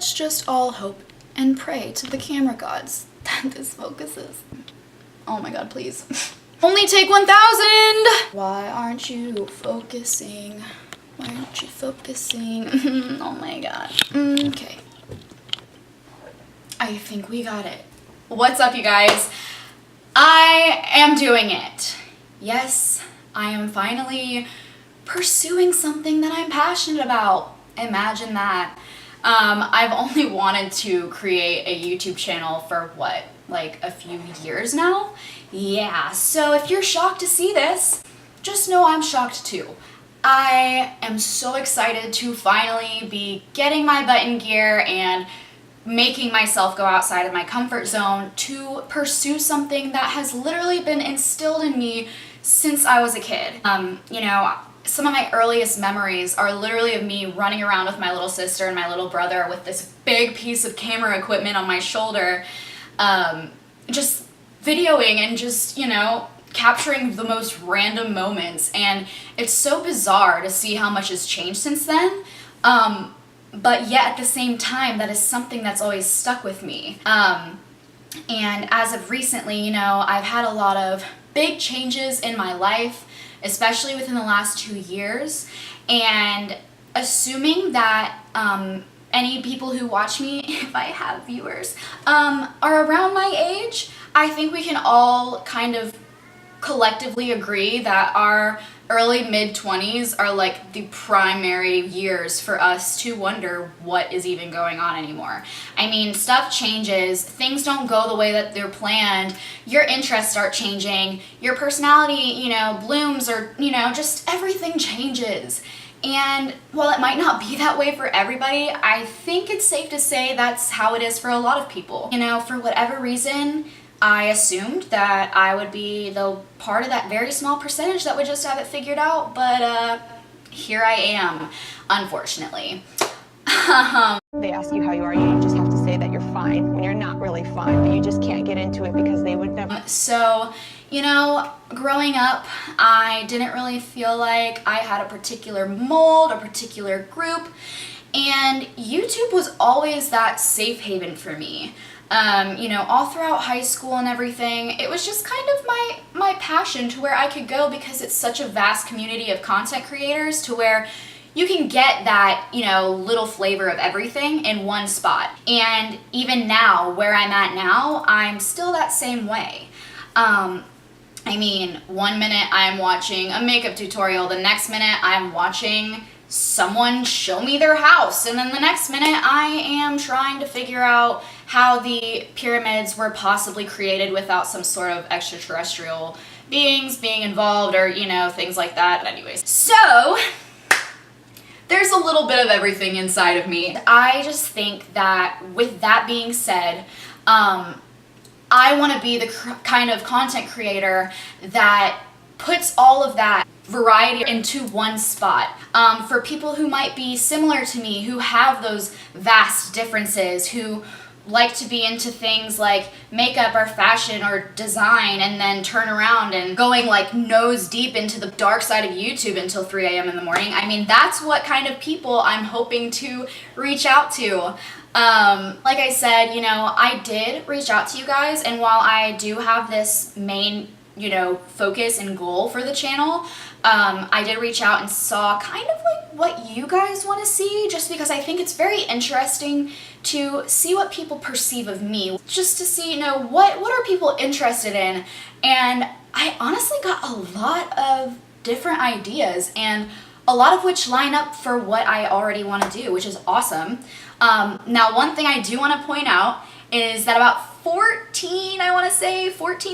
Let's just all hope and pray to the camera gods that this focuses. Oh my god, please. Only take 1,000! Why aren't you focusing? Why aren't you focusing? Oh my god. Okay. I think we got it. What's up, you guys? I am doing it. Yes, I am finally pursuing something that I'm passionate about. Imagine that. I've only wanted to create a YouTube channel for what, like a few years now? Yeah, so if you're shocked to see this, just know I'm shocked too. I am so excited to finally be getting my butt in gear and making myself go outside of my comfort zone to pursue something that has literally been instilled in me since I was a kid. You know, some of my earliest memories are literally of me running around with my little sister and my little brother with this big piece of camera equipment on my shoulder, just videoing and just, you know, capturing the most random moments. And it's so bizarre to see how much has changed since then. But yet at the same time, that is something that's always stuck with me. And as of recently, you know, I've had a lot of big changes in my life, especially within the last 2 years. And assuming that any people who watch me, if I have viewers, are around my age, I think we can all kind of collectively agree that our early mid-20s are like the primary years for us to wonder what is even going on anymore. I mean, stuff changes, things don't go the way that they're planned, your interests start changing, your personality, you know, blooms, or, you know, just everything changes. And while it might not be that way for everybody, I think it's safe to say that's how it is for a lot of people. You know, for whatever reason, I assumed that I would be the part of that very small percentage that would just have it figured out, but here I am, unfortunately. They ask you how you are, you just have to say that you're fine when you're not really fine, but you just can't get into it because they would never. So, you know, growing up, I didn't really feel like I had a particular mold, a particular group, and YouTube was always that safe haven for me. You know, all throughout high school and everything, it was just kind of my passion to where I could go because it's such a vast community of content creators to where you can get that, you know, little flavor of everything in one spot. And even now, where I'm at now, I'm still that same way. I mean, one minute I'm watching a makeup tutorial, the next minute I'm watching someone show me their house, and then the next minute I am trying to figure out how the pyramids were possibly created without some sort of extraterrestrial beings being involved, or, you know, things like that. But anyways, so there's a little bit of everything inside of me. I just think that with that being said, I want to be the kind of content creator that puts all of that variety into one spot. For people who might be similar to me, who have those vast differences, who like to be into things like makeup or fashion or design, and then turn around and going like nose deep into the dark side of YouTube until 3 a.m. in the morning. I mean, that's what kind of people I'm hoping to reach out to. Like I said, you know, I did reach out to you guys, and while I do have this main, you know, focus and goal for the channel, I did reach out and saw kind of like what you guys want to see, just because I think it's very interesting to see what people perceive of me, just to see, you know, what are people interested in. And I honestly got a lot of different ideas, and a lot of which line up for what I already want to do, which is awesome. Now, one thing I do want to point out is that about 14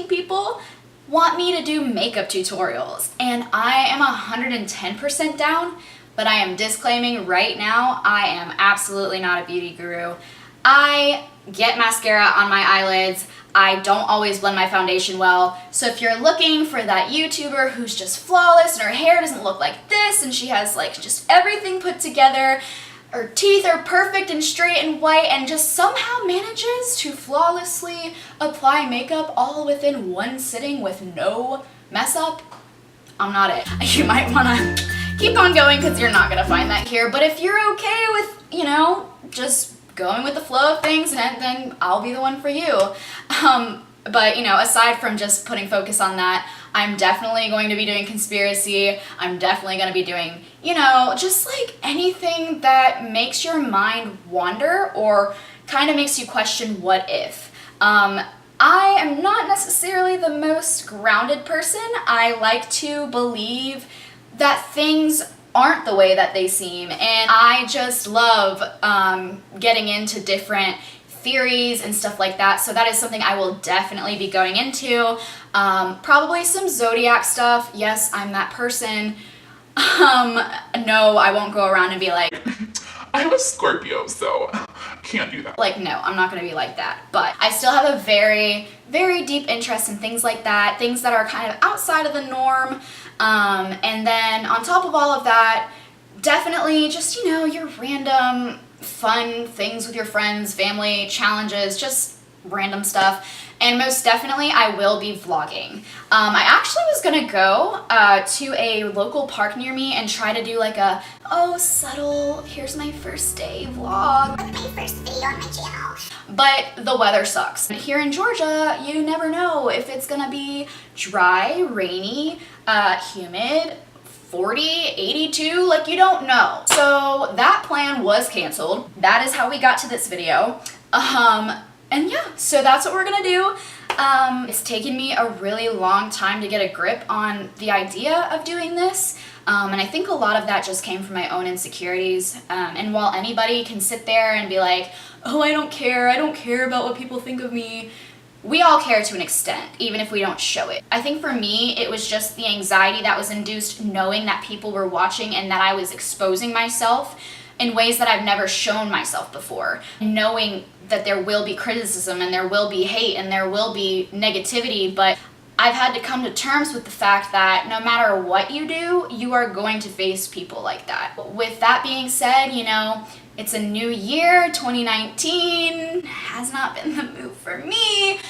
people want me to do makeup tutorials, and I am 110% down, but I am disclaiming right now, I am absolutely not a beauty guru. I get mascara on my eyelids, I don't always blend my foundation well, so if you're looking for that YouTuber who's just flawless and her hair doesn't look like this and she has like just everything put together, her teeth are perfect and straight and white, and just somehow manages to flawlessly apply makeup all within one sitting with no mess up, I'm not it. You might want to keep on going because you're not going to find that here, but if you're okay with, you know, just going with the flow of things, and then I'll be the one for you. But, you know, aside from just putting focus on that, I'm definitely going to be doing conspiracy. I'm definitely going to be doing, you know, just like anything that makes your mind wander or kind of makes you question what if. I am not necessarily the most grounded person. I like to believe that things aren't the way that they seem, and I just love getting into different theories and stuff like that, so that is something I will definitely be going into. Probably some zodiac stuff. Yes, I'm that person. No, I won't go around and be like, I'm a Scorpio, so can't do that. Like, no, I'm not gonna be like that. But I still have a very, very deep interest in things like that, things that are kind of outside of the norm. And then on top of all of that, definitely just, you know, your random fun things with your friends, family, challenges, just random stuff. And most definitely I will be vlogging. I actually was gonna go to a local park near me and try to do like a, oh, subtle, here's my first day vlog. My first video on my channel. But the weather sucks. Here in Georgia, you never know if it's gonna be dry, rainy, humid, 40, 82, like you don't know. So that plan was canceled. That is how we got to this video. And yeah, so that's what we're gonna do. It's taken me a really long time to get a grip on the idea of doing this. And I think a lot of that just came from my own insecurities. And while anybody can sit there and be like, oh, I don't care about what people think of me, we all care to an extent, even if we don't show it. I think for me, it was just the anxiety that was induced knowing that people were watching and that I was exposing myself in ways that I've never shown myself before. Knowing that there will be criticism and there will be hate and there will be negativity, but I've had to come to terms with the fact that no matter what you do, you are going to face people like that. With that being said, you know, it's a new year, 2019, has not been the move for me,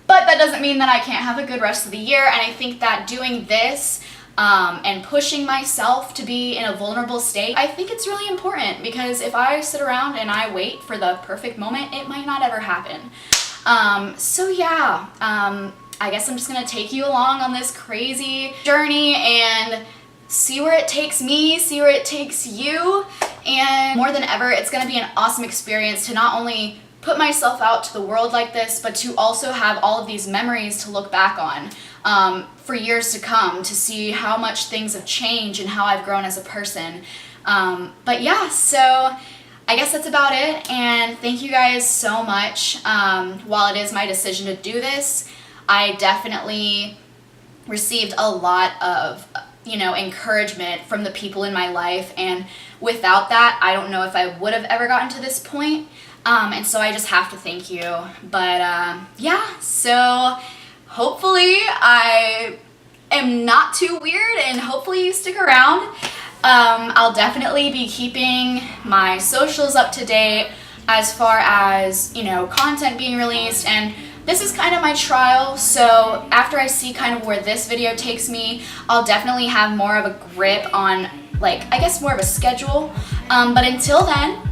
but that doesn't mean that I can't have a good rest of the year. And I think that doing this and pushing myself to be in a vulnerable state, I think it's really important, because if I sit around and I wait for the perfect moment, it might not ever happen. So yeah, I guess I'm just gonna take you along on this crazy journey and see where it takes me, see where it takes you. And more than ever, it's gonna be an awesome experience to not only put myself out to the world like this, but to also have all of these memories to look back on for years to come, to see how much things have changed and how I've grown as a person. But yeah, so I guess that's about it, and thank you guys so much. While it is my decision to do this, I definitely received a lot of, you know, encouragement from the people in my life, and without that, I don't know if I would have ever gotten to this point. And so I just have to thank you. But yeah, so hopefully I am not too weird, and hopefully you stick around. I'll definitely be keeping my socials up to date as far as, you know, content being released, and this is kind of my trial, so after I see kind of where this video takes me, I'll definitely have more of a grip on, like, I guess more of a schedule. But until then,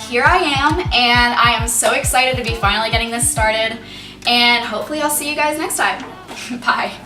here I am, and I am so excited to be finally getting this started, and hopefully I'll see you guys next time. Bye.